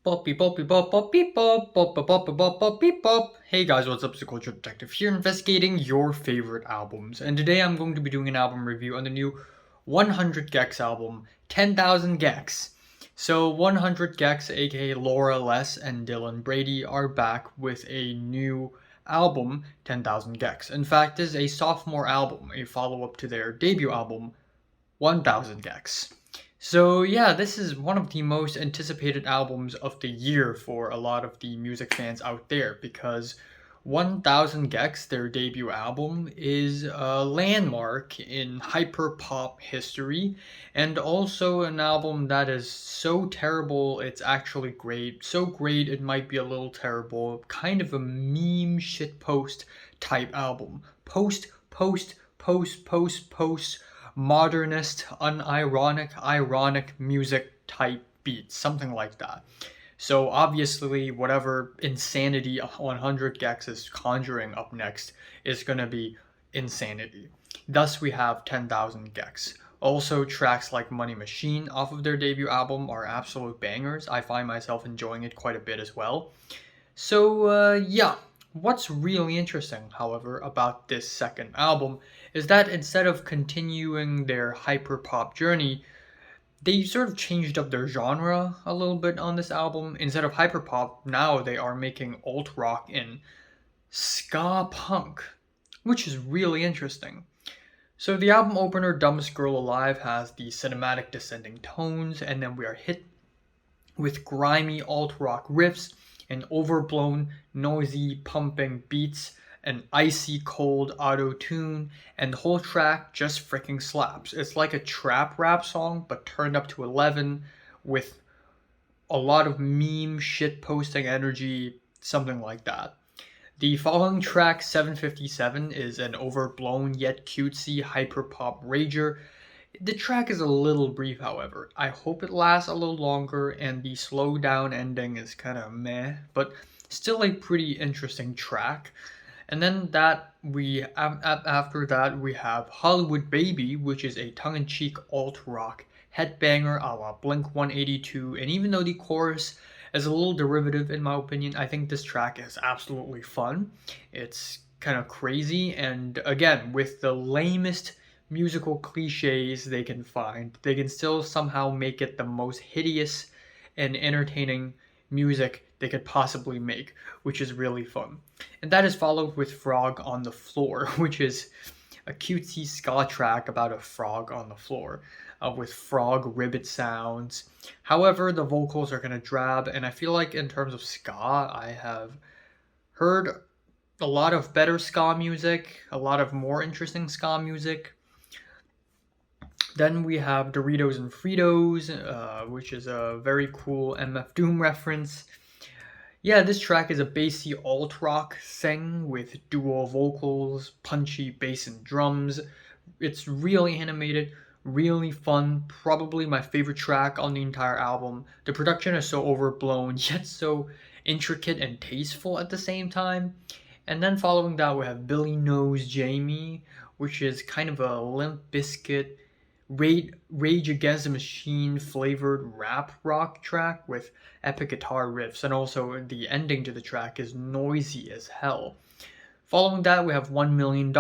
Poppy poppy pop poppy pop pop pop pop pop poppy pop. Hey guys, what's up? It's the Culture Detective here, investigating your favorite albums. And today I'm going to be doing an album review on the new 100 gecs album, 10,000 gecs. So 100 gecs, aka Laura Les and Dylan Brady, are back with a new album, 10,000 gecs. In fact, this is a sophomore album, a follow-up to their debut album, 1000 gecs. So yeah, this is one of the most anticipated albums of the year for a lot of the music fans out there because 1000 gecs, their debut album, is a landmark in hyperpop history and also an album that is so terrible it's actually great, so great it might be a little terrible, kind of a meme shitpost type album. Post modernist, ironic music type beats, something like that. So obviously, whatever insanity 100 gecs is conjuring up next is going to be insanity. Thus, we have 10,000 gecs. Also, tracks like Money Machine off of their debut album are absolute bangers. I find myself enjoying it quite a bit as well. So, yeah. What's really interesting, however, about this second album is that instead of continuing their hyperpop journey, they sort of changed up their genre a little bit on this album. Instead of hyperpop, now they are making alt rock and ska punk, which is really interesting. So the album opener, Dumbest Girl Alive, has the cinematic descending tones, and then we are hit with grimy alt rock riffs and overblown, noisy, pumping beats, an icy cold auto tune, and the whole track just freaking slaps. It's like a trap rap song, but turned up to 11 with a lot of meme shit posting energy, something like that. The following track, 757, is an overblown yet cutesy hyperpop rager. The track is a little brief, however. I hope it lasts a little longer, and the slow down ending is kind of meh, but still a pretty interesting track. And then after that we have Hollywood Baby, which is a tongue-in-cheek alt rock headbanger a la Blink 182. And even though the chorus is a little derivative in my opinion, I think this track is absolutely fun. It's kind of crazy, and again, with the lamest musical cliches they can find, they can still somehow make it the most hideous and entertaining music they could possibly make, which is really fun. And that is followed with Frog on the Floor, which is a cutesy ska track about a frog on the floor, with frog ribbit sounds. However, the vocals are kind of drab, and I feel like in terms of ska, I have heard a lot of better ska music, a lot of more interesting ska music. Then we have Doritos and Fritos, which is a very cool MF Doom reference. Yeah, this track is a bassy alt rock thing with dual vocals, punchy bass and drums. It's really animated, really fun, probably my favorite track on the entire album. The production is so overblown, yet so intricate and tasteful at the same time. And then following that, we have Billy Knows Jamie, which is kind of a Limp Bizkit Rage Against the Machine flavored rap rock track with epic guitar riffs, and also the ending to the track is noisy as hell. Following that, we have $1 Million,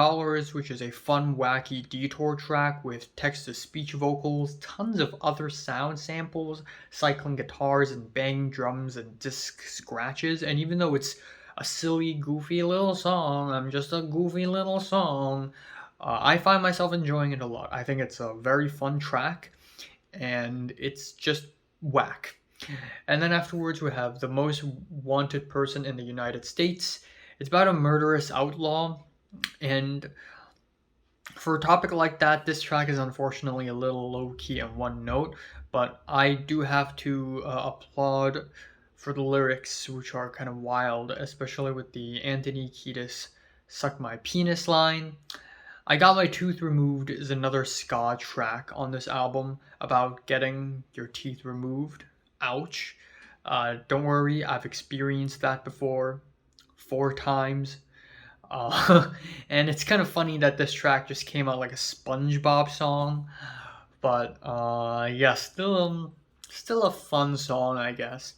which is a fun, wacky detour track with text-to-speech vocals, tons of other sound samples, cycling guitars and banging drums and disc scratches. And even though it's a silly, goofy little song, I'm just a goofy little song, I find myself enjoying it a lot. I think it's a very fun track, and it's just whack. And then afterwards, we have The Most Wanted Person in the United States. It's about a murderous outlaw, and for a topic like that, this track is unfortunately a little low-key and one note, but I do have to applaud for the lyrics, which are kind of wild, especially with the Anthony Kiedis "Suck My Penis" line. I Got My Tooth Removed is another ska track on this album about getting your teeth removed. Ouch. Don't worry, I've experienced that before 4 times. And it's kind of funny that this track just came out like a SpongeBob song. But yeah, still Still a fun song, I guess.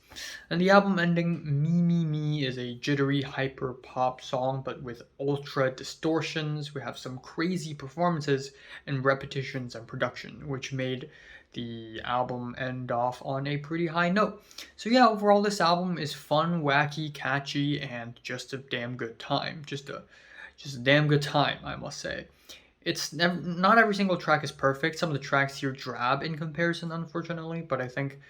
And the album ending, Me Me Me, is a jittery hyper pop song, but with ultra distortions. We have some crazy performances and repetitions and production, which made the album end off on a pretty high note. So yeah, overall this album is fun, wacky, catchy, and just a damn good time. Just a damn good time, I must say. It's never, not every single track is perfect. Some of the tracks here drab in comparison, unfortunately, but I think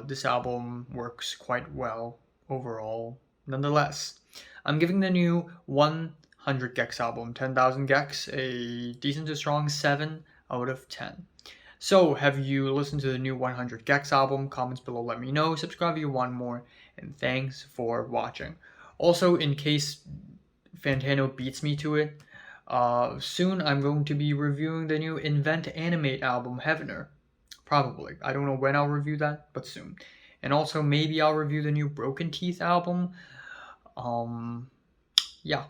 this album works quite well overall. Nonetheless, I'm giving the new 100 gecs album, 10,000 gecs, a decent to strong 7 out of 10. So, have you listened to the new 100 gecs album? Comments below, let me know. Subscribe if you want more, and thanks for watching. Also, in case Fantano beats me to it, soon I'm going to be reviewing the new Invent Animate album, Heavener. Probably. I don't know when I'll review that, but soon. And also maybe I'll review the new Broken Teeth album. Yeah.